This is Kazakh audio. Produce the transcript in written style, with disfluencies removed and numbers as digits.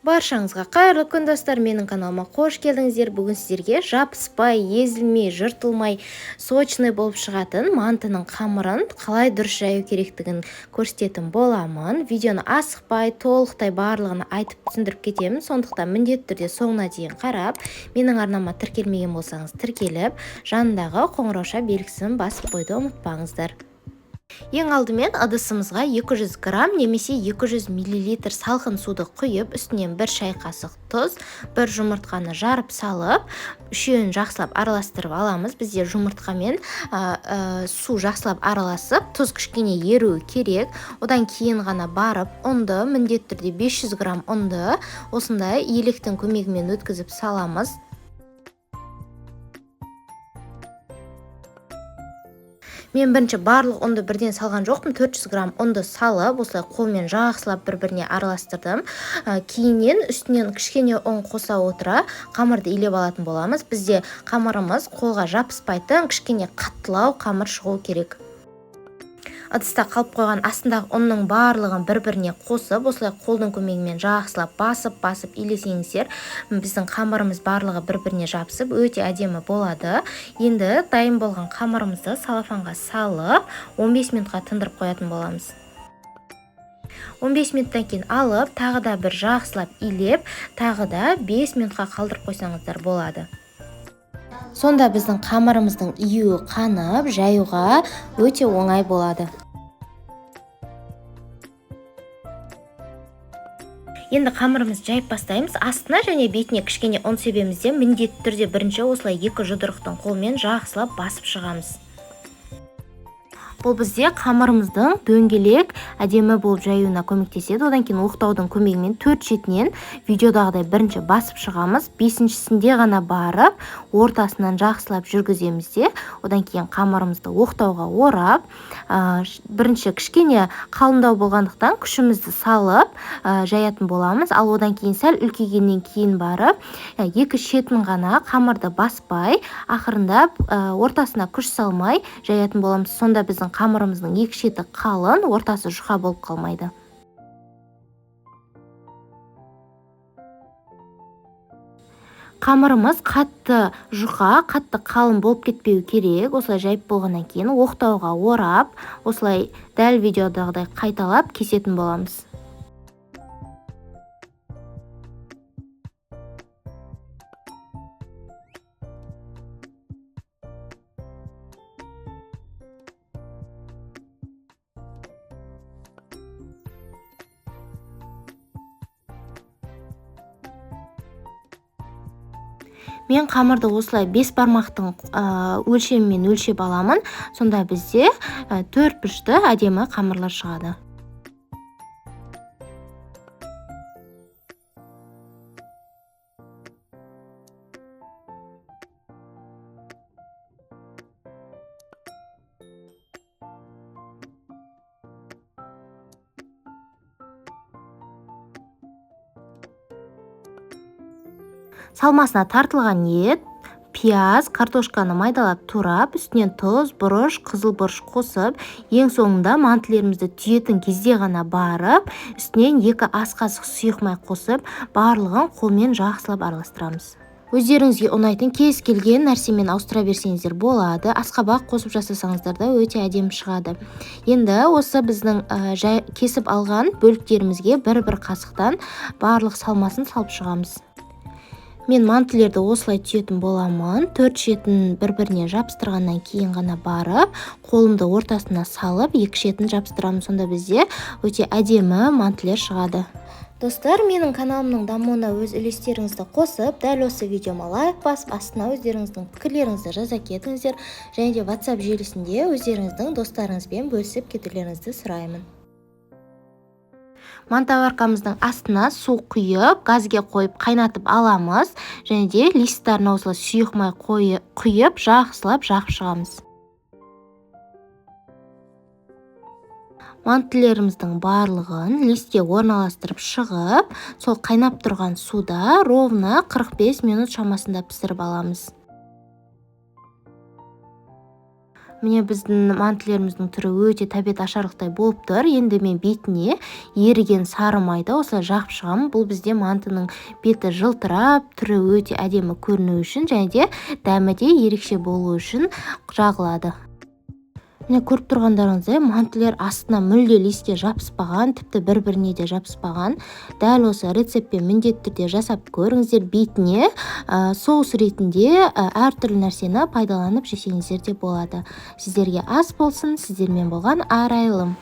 Баршаңызға қайырлы күн достар, менің каналыма қош келдіңіздер. Бүгін сіздерге жабыспай, езілмей, жыртылмай, сочный болып шығатын мантының қамырын қалай дұрыс жаю керектігін көрсететін боламын. Видеоны асықпай, толықтай барлығын айтып түсіндіріп кетемін. Сондықтан міндетті түрде соңына дейін қарап, менің арнама тіркелмеген болсаңыз тіркеліп, жанындағы қоңырауша белгісін басып қойды ұмытпаңыздар. Ең алдымен ыдысымызға 200 грамм немесе 200 мл салқын суды құйып, үстінен 1 шай қасық тұз, 1 жұмыртқаны жарып салып, үшеуін жақсылап араластырып аламыз. Бізде жұмыртқамен су жақсылап араласып, тұз кішкене еруі керек. Одан кейін ғана барып, ұнды, міндетті түрде 500 грамм ұнды осындай електің көмегімен өткізіп саламыз. Мен бірінші барлық ұнды бірден салған жоқпын, 400 грамм ұнды салып, осылай қолмен жақсылап бір-біріне араластырдым. Кейіннен үстінен кішкене ұн қоса отыра қамырды илеп алатын боламыз. Бізде қамырымыз қолға жабыспайтын, кішкене қаттылау қамыр шығу керек. Ыдыста қалып қойған астындағы ұнның барлығын бір-біріне қосып, осылай қолдың көмегімен жақсылап басып илесеңіздер, біздің қамырымыз барлығы бір-біріне жабысып, өте әдемі болады. Енді дайын болған қамырымызды салафанға салып, 15 минутқа тындырып қоятын боламыз. 15 минуттан кейін алып, тағы да бір жақсылап илеп, тағы да 5 минутқа қалдырып қойсаңыздар болады. Сонда біздің қамырымыздың июі қанып, жаюға өте оңай болады. Енді қамырымыз жайып бастаймыз. Астына және бетіне кішкене ұн себемізде міндетті түрде бірінші осылай 2 жұдырықтың қолмен жақсылап басып шығамыз. Бұл бізде қамырымыздың дөңгелек әдемі болып жаюына көмектеседі. Одан кейін оқтаудың көмегімен 4 шетінен видеодағыдай бірінші басып шығамыз. 5-шісінде ғана барып, ортасынан жақсылап жүргіземіз де. Одан кейін қамырымызды оқтауға орап, бірінші кішкене қалыңдау болғандықтан күшімізді салып жаятын боламыз. Ал одан кейін сәл үлкейгеннен кейін барып, 2 шетін ғана қамырды баспай, ақырындап ортасына күш салмай жаятын боламыз. Сонда біздің қамырымыздың 2 шеті қалың, ортасы жұқа болып қалмайды. Қамырымыз қатты жұқа, қатты қалың болып кетпеу керек. Осылай жайып болғаннан кейін оқтауға орап, осылай дәл видеодағыдай қайталап кесетін боламыз. Мен қамырды осылай 5 бармақтың өлшемімен өлшеп аламын. Сонда бізде 4 бұрышты әдемі қамырлар шығады. Салмасына тартылған ет, пияз, картошканы майдалап турап, үстінен тұз, бұрыш, қызыл бұрыш қосып, ең соңында мантылерімізді түйетін кезде ғана барып, үстінен 2 ас қасық сұйық май қосып, барлығын қолмен жақсылап араластырамыз. Өздеріңізге ұнайтын кез келген нәрсемен ауыстыра берсеңіздер болады. Асқабақ қосып жасасаңыздар да өте әдемі шығады. Енді осы біздің кесіп алған бөліктерімізге бір-бір қасықтан барлық салмасын салып шығамыз. Мен мантылерді осылай түйетін боламын. 4 шетін бір-біріне жабыстырғаннан кейін ғана барып, қолымды ортасына салып, 2 шетін жабыстырамын. Сонда бізде өте әдемі мантылер шығады. Достар, менің каналымның дамуына өз үлестеріңізді қосып, дәл осы видеома лайк басып, астына өздеріңіздің пікірлеріңізді жаза кетіңіздер. Және де WhatsApp желісінде өздеріңіздің достарыңызбен бөлісіп кетулеріңізді сұраймын. Мантаваркамыздың астына су құйып, газге қойып қайнатып аламыз. Және де листтарына осылай сұйық май құйып, жақсылап жағып шығамыз. Мантылеріміздің барлығын листке орналастырып шығып, сол қайнап тұрған суда ровно 45 минут шамасында пісіріп аламыз. Міне біздің мантілеріміздің түрі өте тәбет ашарлықтай болып тұр. Енді мен бетіне еріген сары майды осылай жағып шығамын. Бұл бізде мантының беті жылтырап, түрі өте әдемі көріну үшін және де дәмі де ерекше болу үшін жағылады. Міне көріп тұрғандарыңыздай мантілер астына мүлде листке жабыспаған, тіпті бір-біріне де жабыспаған. Дәл осы рецептпен міндетті түрде жасап көріңіздер. Бетіне соус ретінде әртүрлі нәрсені пайдаланып жесеңіздер де болады. Сіздерге ас болсын, сіздермен болған Арайлым.